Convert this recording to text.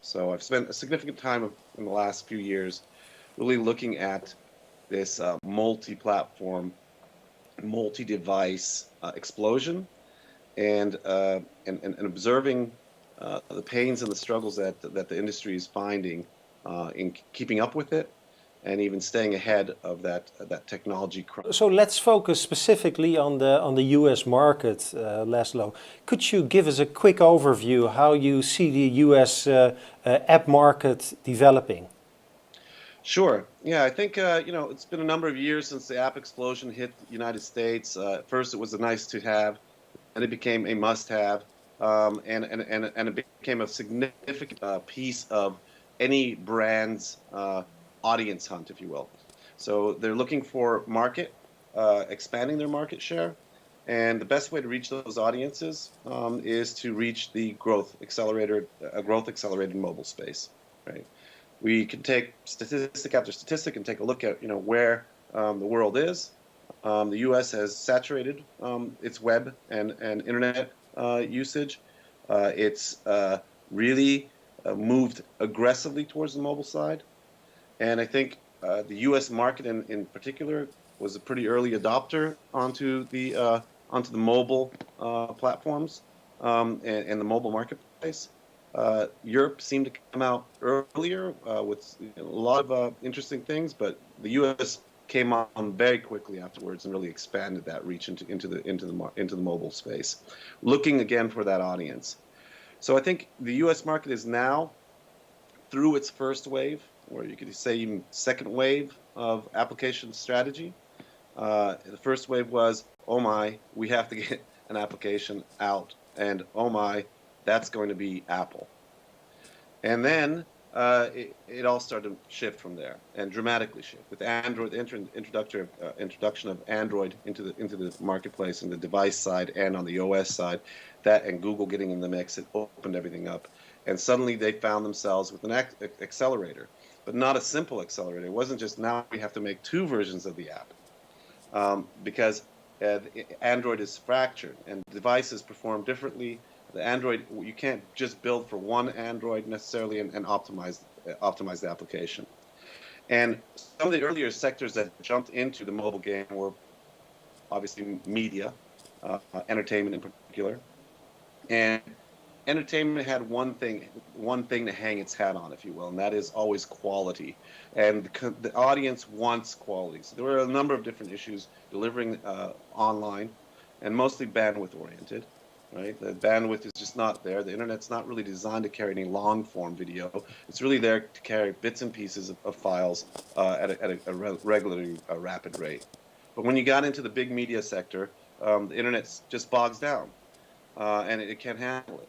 So I've spent a significant time in the last few years really looking at this multi-platform, multi-device explosion and observing the pains and the struggles that the industry is finding in keeping up with it and even staying ahead of that technology crunch. So let's focus specifically on the US market, Laszlo. Could you give us a quick overview how you see the US app market developing? Sure. Yeah, I think it's been a number of years since the app explosion hit the United States. At first, it was a nice to have, and it became a must have, and it became a significant piece of any brand's audience hunt, if you will. So they're looking for market, expanding their market share, and the best way to reach those audiences is to reach the growth accelerated mobile space, right? We can take statistic after statistic and take a look at where the world is. The U.S. has saturated its web and internet usage. It's really moved aggressively towards the mobile side, and I think the U.S. market in particular was a pretty early adopter onto the mobile platforms and the mobile marketplace. Europe seemed to come out earlier with a lot of interesting things, but the U.S. came on very quickly afterwards and really expanded that reach into the mobile space, looking again for that audience. So I think the U.S. market is now through its first wave, or you could say even second wave of application strategy. The first wave was, oh my, we have to get an application out, and oh my, that's going to be Apple. And then it all started to shift from there, and dramatically shift with Android, the introduction of Android into the marketplace and the device side and on the OS side, that and Google getting in the mix, it opened everything up, and suddenly they found themselves with an accelerator, but not a simple accelerator. It wasn't just now we have to make two versions of the app, because Android is fractured and devices perform differently. The Android, you can't just build for one Android necessarily and optimize the application. And some of the earlier sectors that jumped into the mobile game were obviously media, entertainment in particular. And entertainment had one thing to hang its hat on, if you will, and that is always quality. And the audience wants quality. So there were a number of different issues delivering online, and mostly bandwidth oriented. Right, the bandwidth is just not there. The internet's not really designed to carry any long form video. It's really there to carry bits and pieces of files at a regularly rapid rate. But when you got into the big media sector, the internet just bogs down, and it can't handle it.